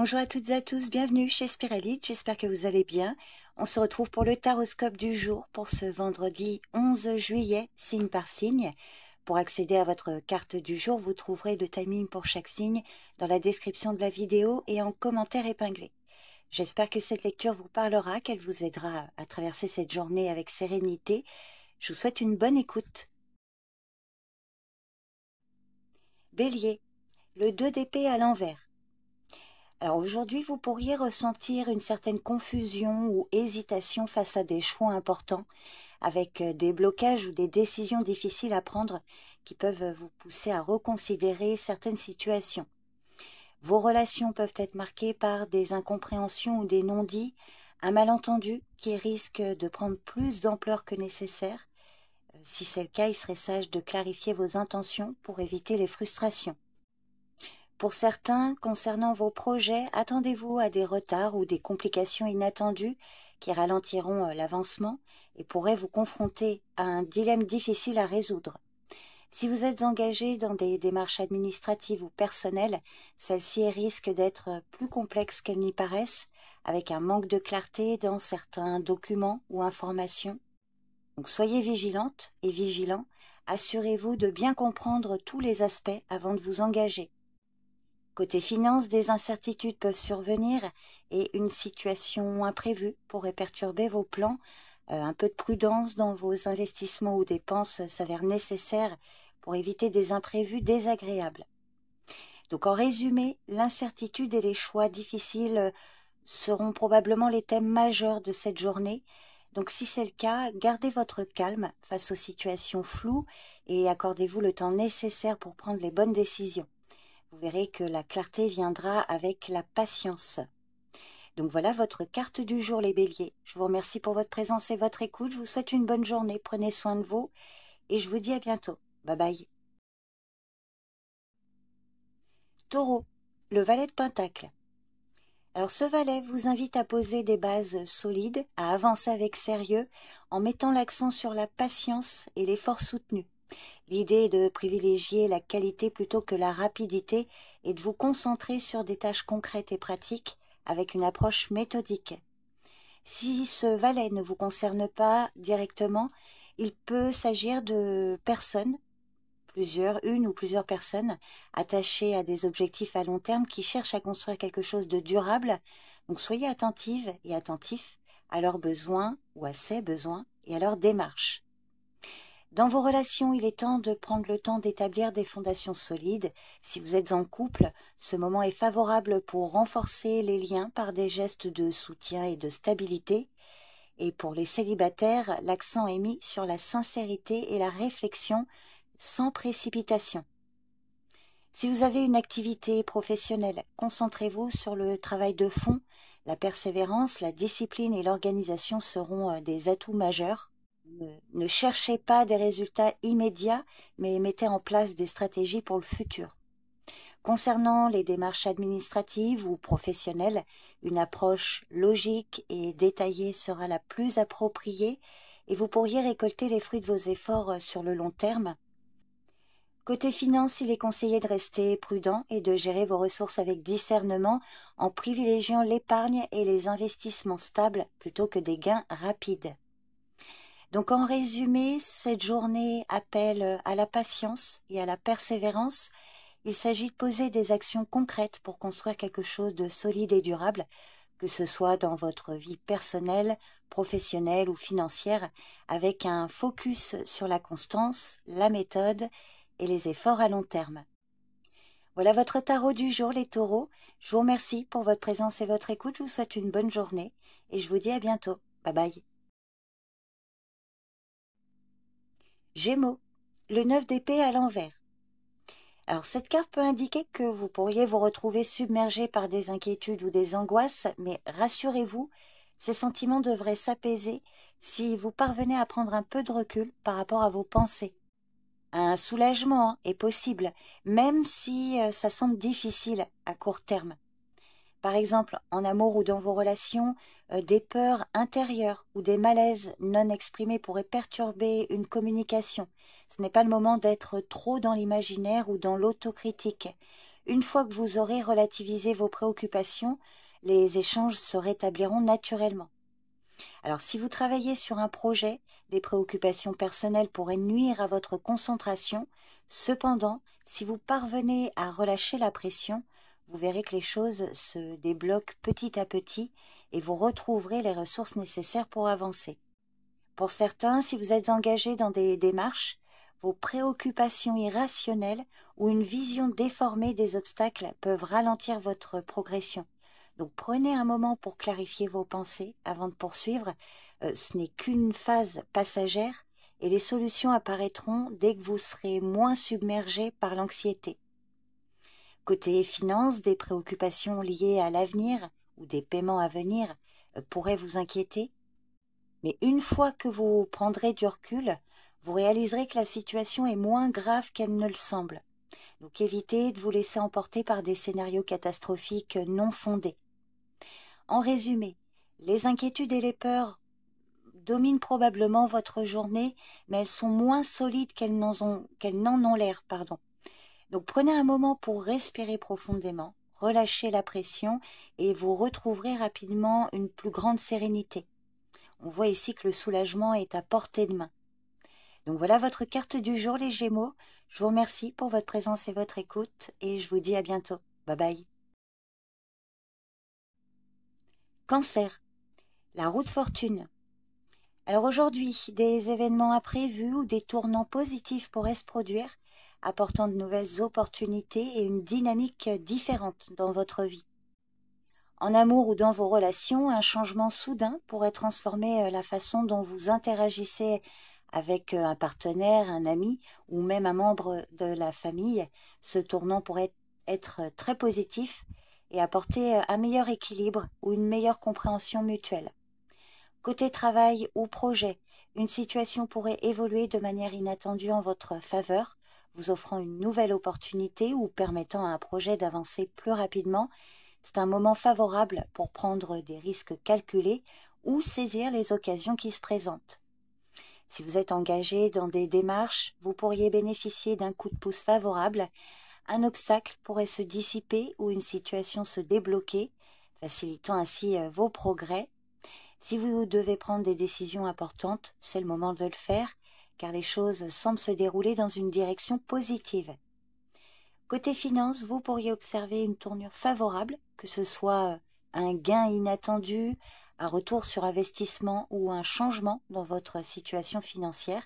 Bonjour à toutes et à tous, bienvenue chez Spiralite, j'espère que vous allez bien. On se retrouve pour le taroscope du jour pour ce vendredi 11 juillet, signe par signe. Pour accéder à votre carte du jour, vous trouverez le timing pour chaque signe dans la description de la vidéo et en commentaire épinglé. J'espère que cette lecture vous parlera, qu'elle vous aidera à traverser cette journée avec sérénité. Je vous souhaite une bonne écoute. Bélier, le 2 d'épée à l'envers. Alors aujourd'hui, vous pourriez ressentir une certaine confusion ou hésitation face à des choix importants, avec des blocages ou des décisions difficiles à prendre qui peuvent vous pousser à reconsidérer certaines situations. Vos relations peuvent être marquées par des incompréhensions ou des non-dits, un malentendu qui risque de prendre plus d'ampleur que nécessaire. Si c'est le cas, il serait sage de clarifier vos intentions pour éviter les frustrations. Pour certains, concernant vos projets, attendez-vous à des retards ou des complications inattendues qui ralentiront l'avancement et pourraient vous confronter à un dilemme difficile à résoudre. Si vous êtes engagé dans des démarches administratives ou personnelles, celles-ci risquent d'être plus complexes qu'elles n'y paraissent, avec un manque de clarté dans certains documents ou informations. Donc soyez vigilante et vigilant, assurez-vous de bien comprendre tous les aspects avant de vous engager. Côté finances, des incertitudes peuvent survenir et une situation imprévue pourrait perturber vos plans. Un peu de prudence dans vos investissements ou dépenses s'avère nécessaire pour éviter des imprévus désagréables. Donc en résumé, l'incertitude et les choix difficiles seront probablement les thèmes majeurs de cette journée. Donc si c'est le cas, gardez votre calme face aux situations floues et accordez-vous le temps nécessaire pour prendre les bonnes décisions. Vous verrez que la clarté viendra avec la patience. Donc voilà votre carte du jour les béliers. Je vous remercie pour votre présence et votre écoute. Je vous souhaite une bonne journée. Prenez soin de vous et je vous dis à bientôt. Bye bye. Taureau, le valet de Pentacle. Alors ce valet vous invite à poser des bases solides, à avancer avec sérieux en mettant l'accent sur la patience et l'effort soutenu. L'idée est de privilégier la qualité plutôt que la rapidité et de vous concentrer sur des tâches concrètes et pratiques avec une approche méthodique. Si ce valet ne vous concerne pas directement, il peut s'agir de personnes, une ou plusieurs personnes attachées à des objectifs à long terme qui cherchent à construire quelque chose de durable. Donc soyez attentive et attentifs à leurs besoins ou à ses besoins et à leur démarche. Dans vos relations, il est temps de prendre le temps d'établir des fondations solides. Si vous êtes en couple, ce moment est favorable pour renforcer les liens par des gestes de soutien et de stabilité. Et pour les célibataires, l'accent est mis sur la sincérité et la réflexion sans précipitation. Si vous avez une activité professionnelle, concentrez-vous sur le travail de fond. La persévérance, la discipline et l'organisation seront des atouts majeurs. Ne cherchez pas des résultats immédiats, mais mettez en place des stratégies pour le futur. Concernant les démarches administratives ou professionnelles, une approche logique et détaillée sera la plus appropriée et vous pourriez récolter les fruits de vos efforts sur le long terme. Côté finance, il est conseillé de rester prudent et de gérer vos ressources avec discernement en privilégiant l'épargne et les investissements stables plutôt que des gains rapides. Donc en résumé, cette journée appelle à la patience et à la persévérance. Il s'agit de poser des actions concrètes pour construire quelque chose de solide et durable, que ce soit dans votre vie personnelle, professionnelle ou financière, avec un focus sur la constance, la méthode et les efforts à long terme. Voilà votre tarot du jour, les taureaux. Je vous remercie pour votre présence et votre écoute. Je vous souhaite une bonne journée et je vous dis à bientôt. Bye bye. Gémeaux, le 9 d'épée à l'envers. Alors cette carte peut indiquer que vous pourriez vous retrouver submergé par des inquiétudes ou des angoisses, mais rassurez-vous, ces sentiments devraient s'apaiser si vous parvenez à prendre un peu de recul par rapport à vos pensées. Un soulagement est possible, même si ça semble difficile à court terme. Par exemple, en amour ou dans vos relations, des peurs intérieures ou des malaises non exprimés pourraient perturber une communication. Ce n'est pas le moment d'être trop dans l'imaginaire ou dans l'autocritique. Une fois que vous aurez relativisé vos préoccupations, les échanges se rétabliront naturellement. Alors si vous travaillez sur un projet, des préoccupations personnelles pourraient nuire à votre concentration. Cependant, si vous parvenez à relâcher la pression, vous verrez que les choses se débloquent petit à petit et vous retrouverez les ressources nécessaires pour avancer. Pour certains, si vous êtes engagé dans des démarches, vos préoccupations irrationnelles ou une vision déformée des obstacles peuvent ralentir votre progression. Donc prenez un moment pour clarifier vos pensées avant de poursuivre. Ce n'est qu'une phase passagère et les solutions apparaîtront dès que vous serez moins submergé par l'anxiété. Côté finances, des préoccupations liées à l'avenir ou des paiements à venir pourraient vous inquiéter. Mais une fois que vous prendrez du recul, vous réaliserez que la situation est moins grave qu'elle ne le semble. Donc évitez de vous laisser emporter par des scénarios catastrophiques non fondés. En résumé, les inquiétudes et les peurs dominent probablement votre journée, mais elles sont moins solides qu'elles n'en ont l'air. Donc prenez un moment pour respirer profondément, relâchez la pression et vous retrouverez rapidement une plus grande sérénité. On voit ici que le soulagement est à portée de main. Donc voilà votre carte du jour, les Gémeaux. Je vous remercie pour votre présence et votre écoute et je vous dis à bientôt. Bye bye. Cancer, la roue de fortune. Alors aujourd'hui, des événements imprévus ou des tournants positifs pourraient se produire, apportant de nouvelles opportunités et une dynamique différente dans votre vie. En amour ou dans vos relations, un changement soudain pourrait transformer la façon dont vous interagissez avec un partenaire, un ami ou même un membre de la famille. Ce tournant pourrait être très positif et apporter un meilleur équilibre ou une meilleure compréhension mutuelle. Côté travail ou projet, une situation pourrait évoluer de manière inattendue en votre faveur, vous offrant une nouvelle opportunité ou permettant à un projet d'avancer plus rapidement. C'est un moment favorable pour prendre des risques calculés ou saisir les occasions qui se présentent. Si vous êtes engagé dans des démarches, vous pourriez bénéficier d'un coup de pouce favorable. Un obstacle pourrait se dissiper ou une situation se débloquer, facilitant ainsi vos progrès. Si vous devez prendre des décisions importantes, c'est le moment de le faire, car les choses semblent se dérouler dans une direction positive. Côté finance, vous pourriez observer une tournure favorable, que ce soit un gain inattendu, un retour sur investissement ou un changement dans votre situation financière.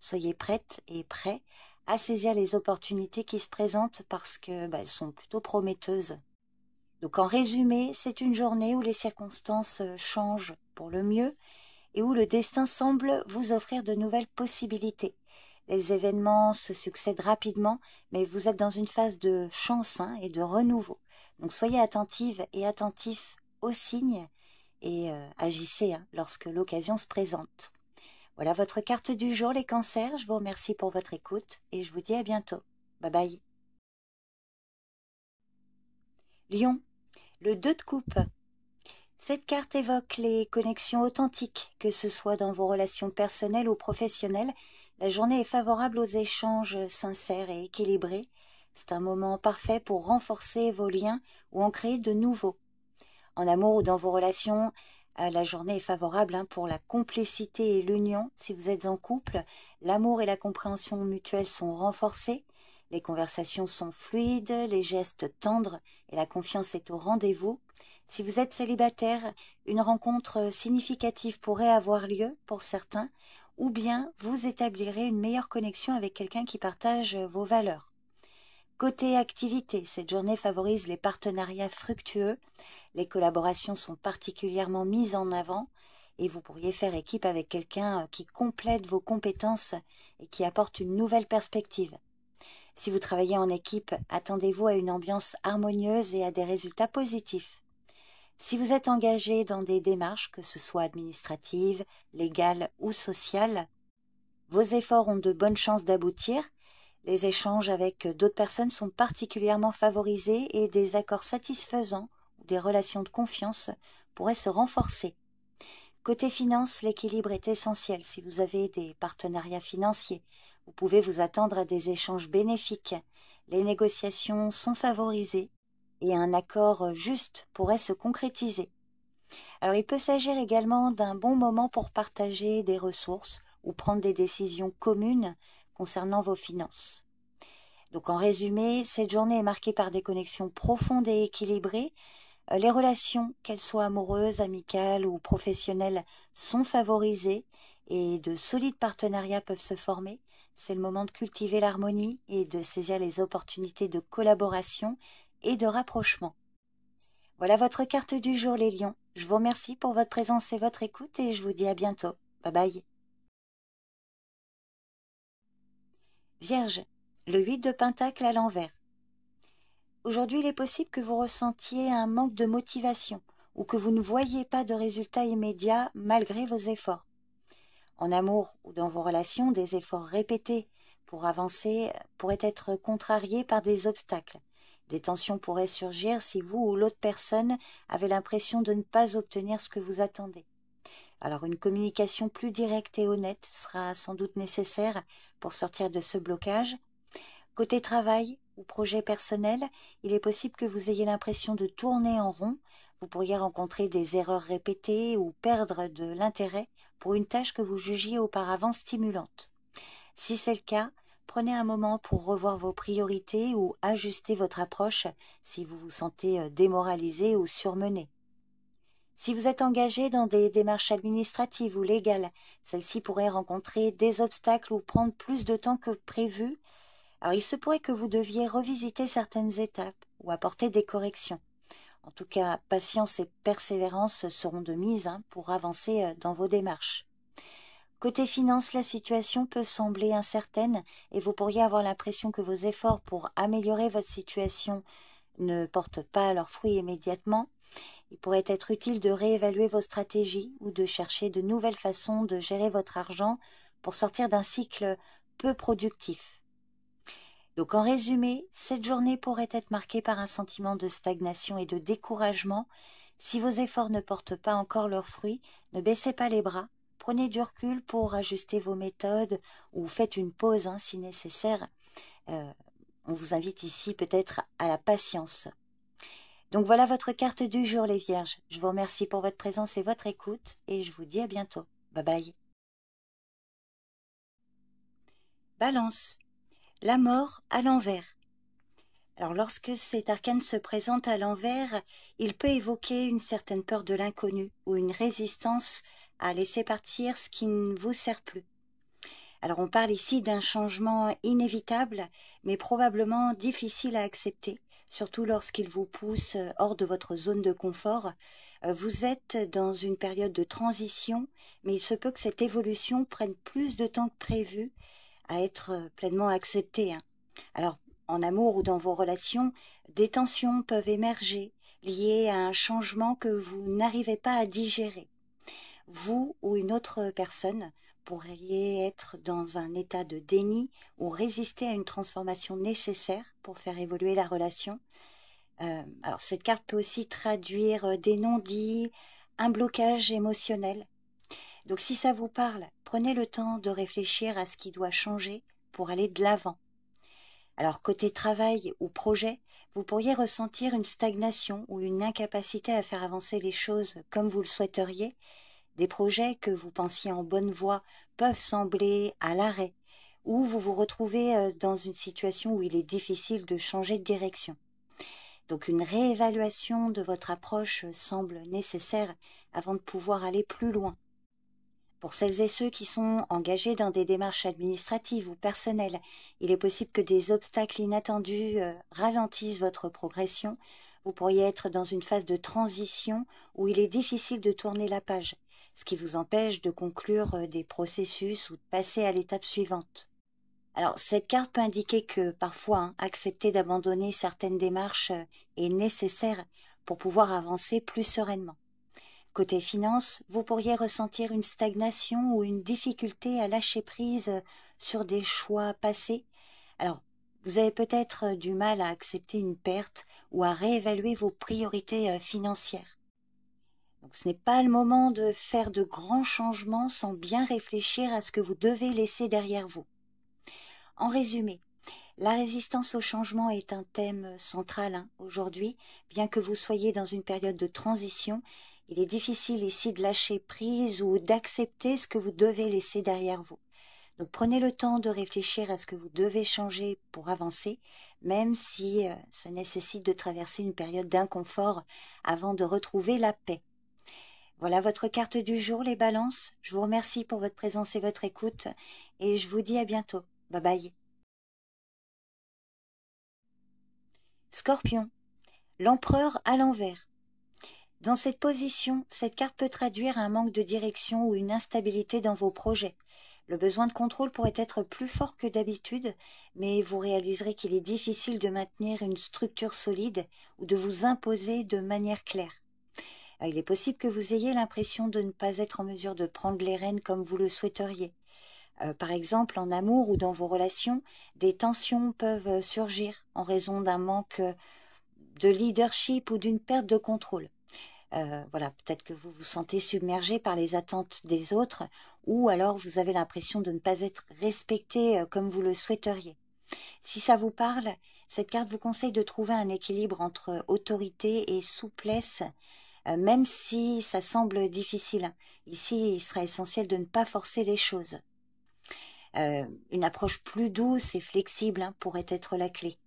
Soyez prête et prêt à saisir les opportunités qui se présentent parce qu'elles sont plutôt prometteuses. Donc en résumé, c'est une journée où les circonstances changent pour le mieux et où le destin semble vous offrir de nouvelles possibilités. Les événements se succèdent rapidement, mais vous êtes dans une phase de chance et de renouveau. Donc soyez attentive et attentif aux signes et agissez lorsque l'occasion se présente. Voilà votre carte du jour, les cancers. Je vous remercie pour votre écoute et je vous dis à bientôt. Bye bye. Lion, le 2 de coupe. Cette carte évoque les connexions authentiques, que ce soit dans vos relations personnelles ou professionnelles. La journée est favorable aux échanges sincères et équilibrés. C'est un moment parfait pour renforcer vos liens ou en créer de nouveaux. En amour ou dans vos relations, la journée est favorable pour la complicité et l'union. Si vous êtes en couple, l'amour et la compréhension mutuelle sont renforcés. Les conversations sont fluides, les gestes tendres et la confiance est au rendez-vous. Si vous êtes célibataire, une rencontre significative pourrait avoir lieu pour certains, ou bien vous établirez une meilleure connexion avec quelqu'un qui partage vos valeurs. Côté activité, cette journée favorise les partenariats fructueux, les collaborations sont particulièrement mises en avant et vous pourriez faire équipe avec quelqu'un qui complète vos compétences et qui apporte une nouvelle perspective. Si vous travaillez en équipe, attendez-vous à une ambiance harmonieuse et à des résultats positifs. Si vous êtes engagé dans des démarches, que ce soit administratives, légales ou sociales, vos efforts ont de bonnes chances d'aboutir. Les échanges avec d'autres personnes sont particulièrement favorisés et des accords satisfaisants ou des relations de confiance pourraient se renforcer. Côté finance, l'équilibre est essentiel. Si vous avez des partenariats financiers, vous pouvez vous attendre à des échanges bénéfiques. les négociations sont favorisées et un accord juste pourrait se concrétiser. Alors il peut s'agir également d'un bon moment pour partager des ressources ou prendre des décisions communes concernant vos finances. Donc en résumé, cette journée est marquée par des connexions profondes et équilibrées. Les relations, qu'elles soient amoureuses, amicales ou professionnelles, sont favorisées et de solides partenariats peuvent se former. C'est le moment de cultiver l'harmonie et de saisir les opportunités de collaboration et de rapprochement. Voilà votre carte du jour, les lions. Je vous remercie pour votre présence et votre écoute et je vous dis à bientôt. Bye bye. Vierge, le 8 de Pentacle à l'envers. Aujourd'hui, il est possible que vous ressentiez un manque de motivation ou que vous ne voyiez pas de résultats immédiats malgré vos efforts. En amour ou dans vos relations, des efforts répétés pour avancer pourraient être contrariés par des obstacles. Des tensions pourraient surgir si vous ou l'autre personne avez l'impression de ne pas obtenir ce que vous attendez. Alors une communication plus directe et honnête sera sans doute nécessaire pour sortir de ce blocage. Côté travail ou projet personnel, il est possible que vous ayez l'impression de tourner en rond. Vous pourriez rencontrer des erreurs répétées ou perdre de l'intérêt pour une tâche que vous jugiez auparavant stimulante. Si c'est le cas, prenez un moment pour revoir vos priorités ou ajuster votre approche si vous vous sentez démoralisé ou surmené. Si vous êtes engagé dans des démarches administratives ou légales, celles-ci pourraient rencontrer des obstacles ou prendre plus de temps que prévu. Alors il se pourrait que vous deviez revisiter certaines étapes ou apporter des corrections. En tout cas, patience et persévérance seront de mise pour avancer dans vos démarches. Côté finance, la situation peut sembler incertaine et vous pourriez avoir l'impression que vos efforts pour améliorer votre situation ne portent pas leurs fruits immédiatement. Il pourrait être utile de réévaluer vos stratégies ou de chercher de nouvelles façons de gérer votre argent pour sortir d'un cycle peu productif. Donc en résumé, cette journée pourrait être marquée par un sentiment de stagnation et de découragement. Si vos efforts ne portent pas encore leurs fruits, ne baissez pas les bras, prenez du recul pour ajuster vos méthodes ou faites une pause si nécessaire. On vous invite ici peut-être à la patience. Donc voilà votre carte du jour les Vierges. Je vous remercie pour votre présence et votre écoute et je vous dis à bientôt. Bye bye. Balance. La mort à l'envers. Alors lorsque cet arcane se présente à l'envers, il peut évoquer une certaine peur de l'inconnu ou une résistance à laisser partir ce qui ne vous sert plus. Alors on parle ici d'un changement inévitable, mais probablement difficile à accepter, surtout lorsqu'il vous pousse hors de votre zone de confort. Vous êtes dans une période de transition, mais il se peut que cette évolution prenne plus de temps que prévu à être pleinement acceptée. Alors, en amour ou dans vos relations, des tensions peuvent émerger liées à un changement que vous n'arrivez pas à digérer. Vous ou une autre personne pourriez être dans un état de déni ou résister à une transformation nécessaire pour faire évoluer la relation. Alors cette carte peut aussi traduire des non-dits, un blocage émotionnel. Donc si ça vous parle, prenez le temps de réfléchir à ce qui doit changer pour aller de l'avant. Alors côté travail ou projet, vous pourriez ressentir une stagnation ou une incapacité à faire avancer les choses comme vous le souhaiteriez. Des projets que vous pensiez en bonne voie peuvent sembler à l'arrêt ou vous vous retrouvez dans une situation où il est difficile de changer de direction. Donc une réévaluation de votre approche semble nécessaire avant de pouvoir aller plus loin. Pour celles et ceux qui sont engagés dans des démarches administratives ou personnelles, il est possible que des obstacles inattendus ralentissent votre progression. Vous pourriez être dans une phase de transition où il est difficile de tourner la page, ce qui vous empêche de conclure des processus ou de passer à l'étape suivante. Alors, cette carte peut indiquer que parfois, accepter d'abandonner certaines démarches est nécessaire pour pouvoir avancer plus sereinement. Côté finance, vous pourriez ressentir une stagnation ou une difficulté à lâcher prise sur des choix passés. Alors, vous avez peut-être du mal à accepter une perte ou à réévaluer vos priorités financières. Donc, ce n'est pas le moment de faire de grands changements sans bien réfléchir à ce que vous devez laisser derrière vous. En résumé, La résistance au changement est un thème central aujourd'hui. Bien que vous soyez dans une période de transition, il est difficile ici de lâcher prise ou d'accepter ce que vous devez laisser derrière vous. Donc prenez le temps de réfléchir à ce que vous devez changer pour avancer, même si ça nécessite de traverser une période d'inconfort avant de retrouver la paix. Voilà votre carte du jour, les balances. Je vous remercie pour votre présence et votre écoute et je vous dis à bientôt. Bye bye. Scorpion, l'empereur à l'envers. Dans cette position, cette carte peut traduire un manque de direction ou une instabilité dans vos projets. Le besoin de contrôle pourrait être plus fort que d'habitude, mais vous réaliserez qu'il est difficile de maintenir une structure solide ou de vous imposer de manière claire. Il est possible que vous ayez l'impression de ne pas être en mesure de prendre les rênes comme vous le souhaiteriez. Par exemple, en amour ou dans vos relations, des tensions peuvent surgir en raison d'un manque de leadership ou d'une perte de contrôle. Voilà, peut-être que vous vous sentez submergé par les attentes des autres ou alors vous avez l'impression de ne pas être respecté comme vous le souhaiteriez. Si ça vous parle, cette carte vous conseille de trouver un équilibre entre autorité et souplesse, même si ça semble difficile. Ici, il sera essentiel de ne pas forcer les choses. Une approche plus douce et flexible pourrait être la clé.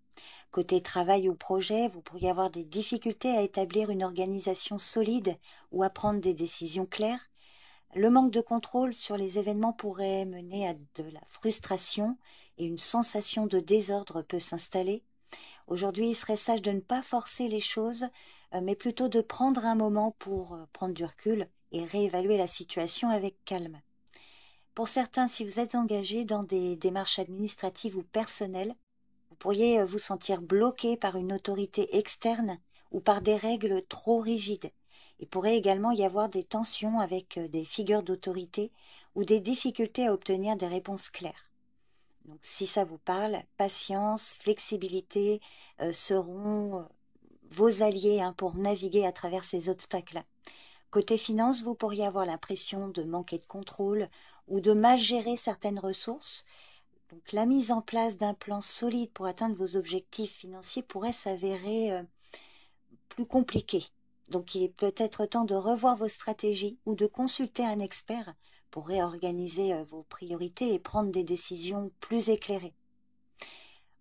Côté travail ou projet, vous pourriez avoir des difficultés à établir une organisation solide ou à prendre des décisions claires. Le manque de contrôle sur les événements pourrait mener à de la frustration et une sensation de désordre peut s'installer. Aujourd'hui, il serait sage de ne pas forcer les choses, mais plutôt de prendre un moment pour prendre du recul et réévaluer la situation avec calme. Pour certains, si vous êtes engagé dans des démarches administratives ou personnelles, vous pourriez vous sentir bloqué par une autorité externe ou par des règles trop rigides. Il pourrait également y avoir des tensions avec des figures d'autorité ou des difficultés à obtenir des réponses claires. Donc, si ça vous parle, patience, flexibilité seront vos alliés pour naviguer à travers ces obstacles. Côté finance, vous pourriez avoir l'impression de manquer de contrôle ou de mal gérer certaines ressources. Donc, la mise en place d'un plan solide pour atteindre vos objectifs financiers pourrait s'avérer plus compliquée. Donc, il est peut-être temps de revoir vos stratégies ou de consulter un expert pour réorganiser vos priorités et prendre des décisions plus éclairées.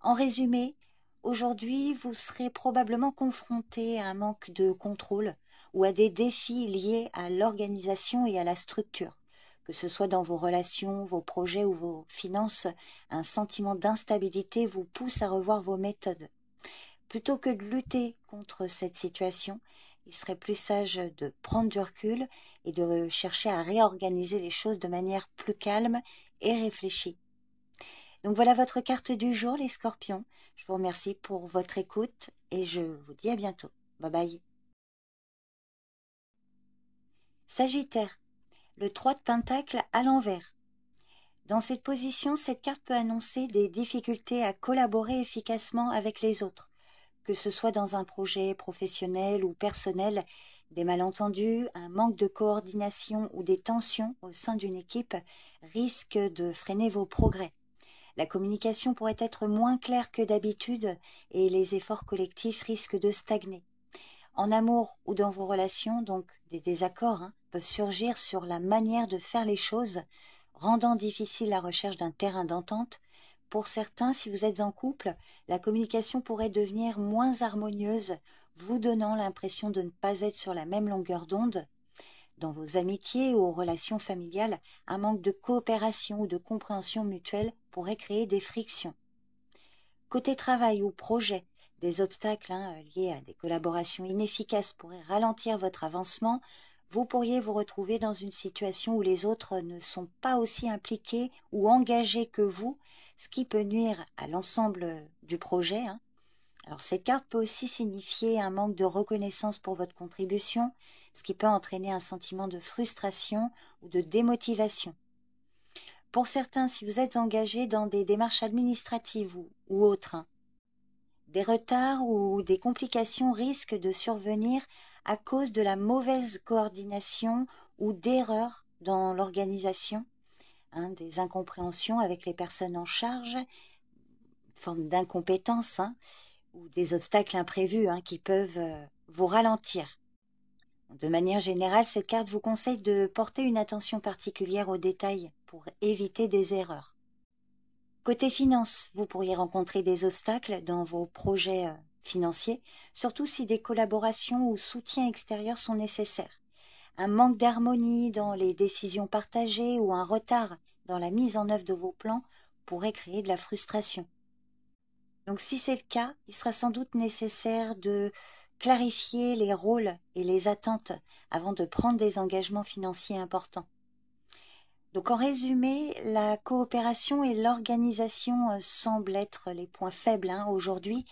En résumé, aujourd'hui, vous serez probablement confronté à un manque de contrôle ou à des défis liés à l'organisation et à la structure. Que ce soit dans vos relations, vos projets ou vos finances, un sentiment d'instabilité vous pousse à revoir vos méthodes. Plutôt que de lutter contre cette situation, il serait plus sage de prendre du recul et de chercher à réorganiser les choses de manière plus calme et réfléchie. Donc voilà votre carte du jour, les scorpions. Je vous remercie pour votre écoute et je vous dis à bientôt. Bye bye. Sagittaire, le 3 de Pentacle à l'envers. Dans cette position, cette carte peut annoncer des difficultés à collaborer efficacement avec les autres. Que ce soit dans un projet professionnel ou personnel, des malentendus, un manque de coordination ou des tensions au sein d'une équipe risquent de freiner vos progrès. La communication pourrait être moins claire que d'habitude et les efforts collectifs risquent de stagner. En amour ou dans vos relations, donc des désaccords peuvent surgir sur la manière de faire les choses, rendant difficile la recherche d'un terrain d'entente. Pour certains, si vous êtes en couple, la communication pourrait devenir moins harmonieuse, vous donnant l'impression de ne pas être sur la même longueur d'onde. Dans vos amitiés ou relations familiales, un manque de coopération ou de compréhension mutuelle pourrait créer des frictions. Côté travail ou projet, des obstacles liés à des collaborations inefficaces pourraient ralentir votre avancement. Vous pourriez vous retrouver dans une situation où les autres ne sont pas aussi impliqués ou engagés que vous, ce qui peut nuire à l'ensemble du projet. Alors cette carte peut aussi signifier un manque de reconnaissance pour votre contribution, ce qui peut entraîner un sentiment de frustration ou de démotivation. Pour certains, si vous êtes engagé dans des démarches administratives ou autres, des retards ou des complications risquent de survenir à cause de la mauvaise coordination ou d'erreurs dans l'organisation, des incompréhensions avec les personnes en charge, forme d'incompétence ou des obstacles imprévus qui peuvent vous ralentir. De manière générale, cette carte vous conseille de porter une attention particulière aux détails pour éviter des erreurs. Côté finance, vous pourriez rencontrer des obstacles dans vos projets financiers, surtout si des collaborations ou soutiens extérieurs sont nécessaires. Un manque d'harmonie dans les décisions partagées ou un retard dans la mise en œuvre de vos plans pourrait créer de la frustration. Donc si c'est le cas, il sera sans doute nécessaire de clarifier les rôles et les attentes avant de prendre des engagements financiers importants. Donc en résumé, la coopération et l'organisation semblent être les points faibles aujourd'hui.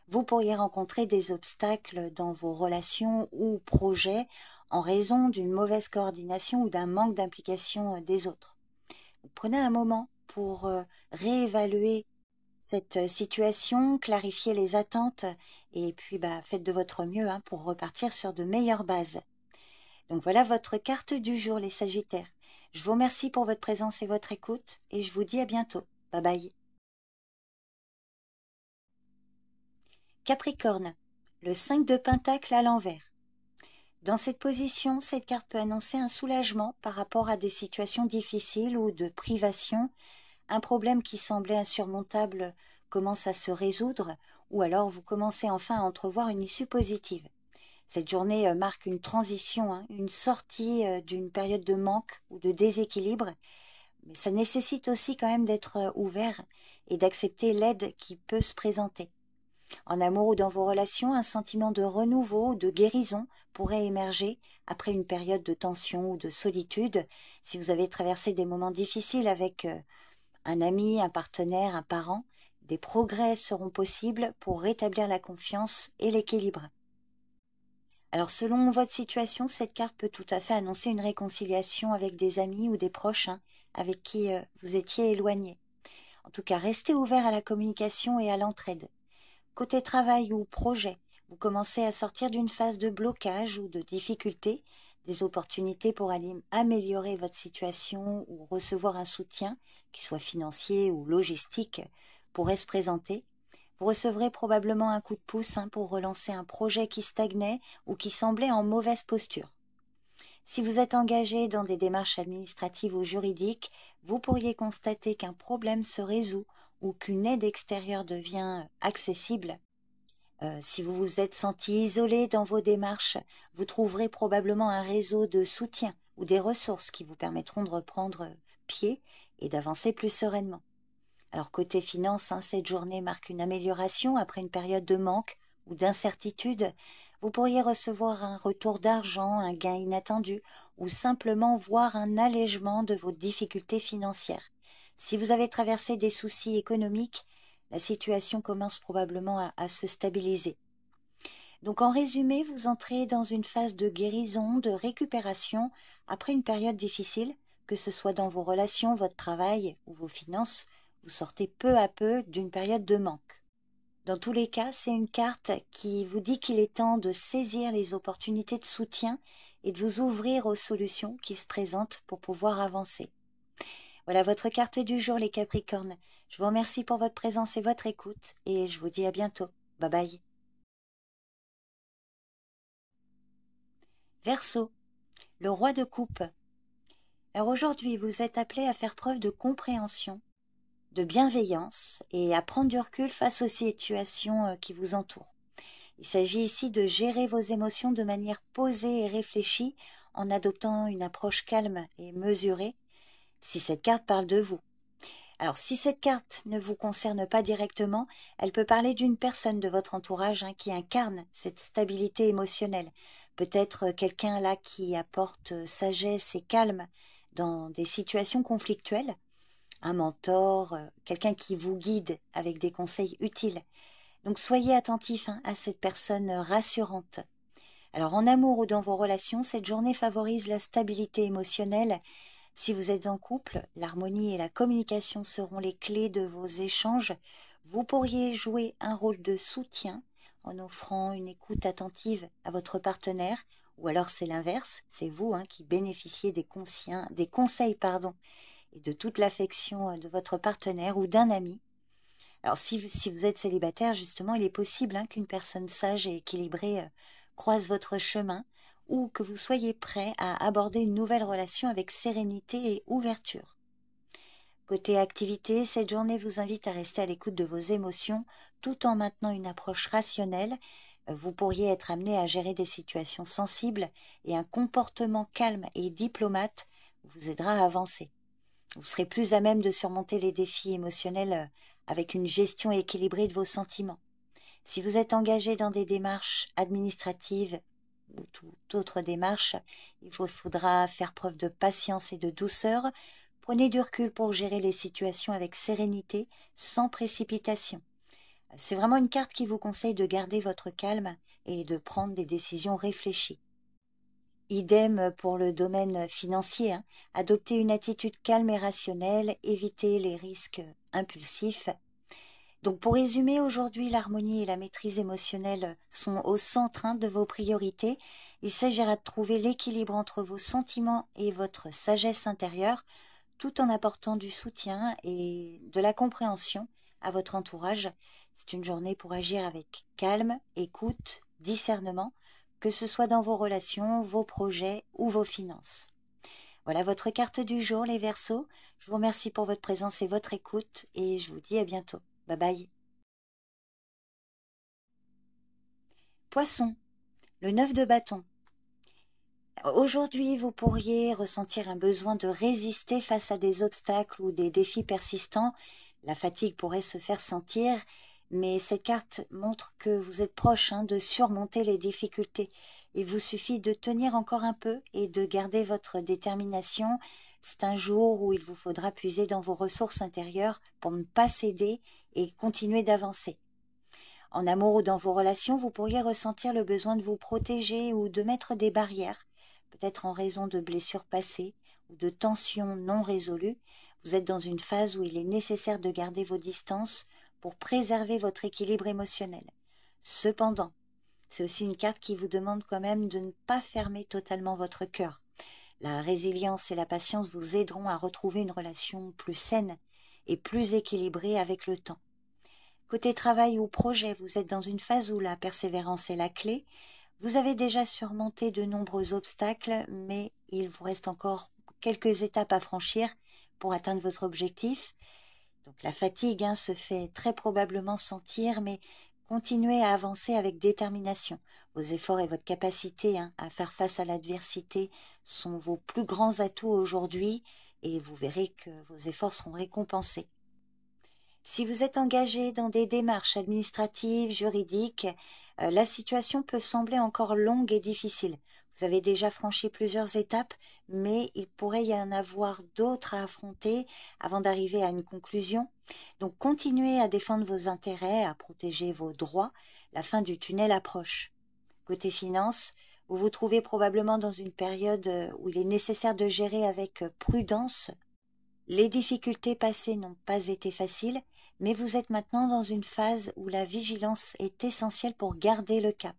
Vous pourriez rencontrer des obstacles dans vos relations ou projets en raison d'une mauvaise coordination ou d'un manque d'implication des autres. Donc, prenez un moment pour réévaluer cette situation, clarifier les attentes et puis faites de votre mieux pour repartir sur de meilleures bases. Donc voilà votre carte du jour, les Sagittaires. Je vous remercie pour votre présence et votre écoute et je vous dis à bientôt. Bye bye. Capricorne, le 5 de Pentacle à l'envers. Dans cette position, cette carte peut annoncer un soulagement par rapport à des situations difficiles ou de privation. Un problème qui semblait insurmontable commence à se résoudre ou alors vous commencez enfin à entrevoir une issue positive. Cette journée marque une transition, une sortie d'une période de manque ou de déséquilibre, mais ça nécessite aussi quand même d'être ouvert et d'accepter l'aide qui peut se présenter. En amour ou dans vos relations, un sentiment de renouveau ou de guérison pourrait émerger après une période de tension ou de solitude. Si vous avez traversé des moments difficiles avec un ami, un partenaire, un parent, des progrès seront possibles pour rétablir la confiance et l'équilibre. Alors selon votre situation, cette carte peut tout à fait annoncer une réconciliation avec des amis ou des proches avec qui vous étiez éloigné. En tout cas, restez ouvert à la communication et à l'entraide. Côté travail ou projet, vous commencez à sortir d'une phase de blocage ou de difficulté. Des opportunités pour améliorer votre situation ou recevoir un soutien, qu'il soit financier ou logistique, pourraient se présenter. Vous recevrez probablement un coup de pouce pour relancer un projet qui stagnait ou qui semblait en mauvaise posture. Si vous êtes engagé dans des démarches administratives ou juridiques, vous pourriez constater qu'un problème se résout ou qu'une aide extérieure devient accessible. Si vous vous êtes senti isolé dans vos démarches, vous trouverez probablement un réseau de soutien ou des ressources qui vous permettront de reprendre pied et d'avancer plus sereinement. Alors côté finance, cette journée marque une amélioration après une période de manque ou d'incertitude. Vous pourriez recevoir un retour d'argent, un gain inattendu ou simplement voir un allègement de vos difficultés financières. Si vous avez traversé des soucis économiques, la situation commence probablement à se stabiliser. Donc en résumé, vous entrez dans une phase de guérison, de récupération après une période difficile, que ce soit dans vos relations, votre travail ou vos finances. Vous sortez peu à peu d'une période de manque. Dans tous les cas, c'est une carte qui vous dit qu'il est temps de saisir les opportunités de soutien et de vous ouvrir aux solutions qui se présentent pour pouvoir avancer. Voilà votre carte du jour, les Capricornes. Je vous remercie pour votre présence et votre écoute et je vous dis à bientôt. Bye bye. Verseau, le roi de coupe. Alors aujourd'hui, vous êtes appelé à faire preuve de compréhension, de bienveillance et à prendre du recul face aux situations qui vous entourent. Il s'agit ici de gérer vos émotions de manière posée et réfléchie en adoptant une approche calme et mesurée si cette carte parle de vous. Alors si cette carte ne vous concerne pas directement, elle peut parler d'une personne de votre entourage qui incarne cette stabilité émotionnelle. Peut-être quelqu'un là qui apporte sagesse et calme dans des situations conflictuelles. Un mentor, quelqu'un qui vous guide avec des conseils utiles. Donc soyez attentif à cette personne rassurante. Alors en amour ou dans vos relations, cette journée favorise la stabilité émotionnelle. Si vous êtes en couple, l'harmonie et la communication seront les clés de vos échanges. Vous pourriez jouer un rôle de soutien en offrant une écoute attentive à votre partenaire, ou alors c'est l'inverse, c'est vous qui bénéficiez des conseils et de toute l'affection de votre partenaire ou d'un ami. Alors si vous êtes célibataire, justement, il est possible qu'une personne sage et équilibrée croise votre chemin ou que vous soyez prêt à aborder une nouvelle relation avec sérénité et ouverture. Côté activité, cette journée vous invite à rester à l'écoute de vos émotions tout en maintenant une approche rationnelle. Vous pourriez être amené à gérer des situations sensibles et un comportement calme et diplomate vous aidera à avancer. Vous serez plus à même de surmonter les défis émotionnels avec une gestion équilibrée de vos sentiments. Si vous êtes engagé dans des démarches administratives ou toute autre démarche, il vous faudra faire preuve de patience et de douceur. Prenez du recul pour gérer les situations avec sérénité, sans précipitation. C'est vraiment une carte qui vous conseille de garder votre calme et de prendre des décisions réfléchies. Idem pour le domaine financier. Adoptez une attitude calme et rationnelle, évitez les risques impulsifs. Donc pour résumer, aujourd'hui, l'harmonie et la maîtrise émotionnelle sont au centre de vos priorités. Il s'agira de trouver l'équilibre entre vos sentiments et votre sagesse intérieure, tout en apportant du soutien et de la compréhension à votre entourage. C'est une journée pour agir avec calme, écoute, discernement, que ce soit dans vos relations, vos projets ou vos finances. Voilà votre carte du jour, les Verseaux. Je vous remercie pour votre présence et votre écoute et je vous dis à bientôt. Bye bye. Poisson, le 9 de bâton. Aujourd'hui, vous pourriez ressentir un besoin de résister face à des obstacles ou des défis persistants. La fatigue pourrait se faire sentir, mais cette carte montre que vous êtes proche de surmonter les difficultés. Il vous suffit de tenir encore un peu et de garder votre détermination. C'est un jour où il vous faudra puiser dans vos ressources intérieures pour ne pas céder et continuer d'avancer. En amour ou dans vos relations, vous pourriez ressentir le besoin de vous protéger ou de mettre des barrières, peut-être en raison de blessures passées ou de tensions non résolues. Vous êtes dans une phase où il est nécessaire de garder vos distances pour préserver votre équilibre émotionnel. Cependant, c'est aussi une carte qui vous demande quand même de ne pas fermer totalement votre cœur. La résilience et la patience vous aideront à retrouver une relation plus saine et plus équilibrée avec le temps. Côté travail ou projet, vous êtes dans une phase où la persévérance est la clé. Vous avez déjà surmonté de nombreux obstacles, mais il vous reste encore quelques étapes à franchir pour atteindre votre objectif. Donc la fatigue se fait très probablement sentir, mais continuez à avancer avec détermination. Vos efforts et votre capacité à faire face à l'adversité sont vos plus grands atouts aujourd'hui et vous verrez que vos efforts seront récompensés. Si vous êtes engagé dans des démarches administratives, juridiques, la situation peut sembler encore longue et difficile. Vous avez déjà franchi plusieurs étapes, mais il pourrait y en avoir d'autres à affronter avant d'arriver à une conclusion. Donc continuez à défendre vos intérêts, à protéger vos droits. La fin du tunnel approche. Côté finances, vous vous trouvez probablement dans une période où il est nécessaire de gérer avec prudence. Les difficultés passées n'ont pas été faciles, mais vous êtes maintenant dans une phase où la vigilance est essentielle pour garder le cap.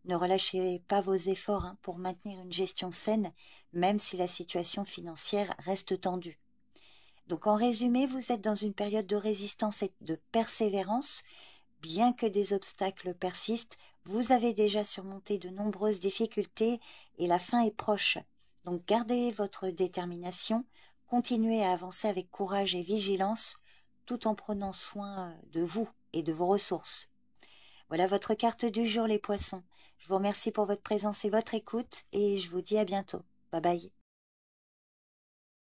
Ne relâchez pas vos efforts pour maintenir une gestion saine, même si la situation financière reste tendue. Donc en résumé, vous êtes dans une période de résistance et de persévérance. Bien que des obstacles persistent, vous avez déjà surmonté de nombreuses difficultés et la fin est proche. Donc gardez votre détermination, continuez à avancer avec courage et vigilance, tout en prenant soin de vous et de vos ressources. Voilà votre carte du jour, les poissons. Je vous remercie pour votre présence et votre écoute et je vous dis à bientôt. Bye bye.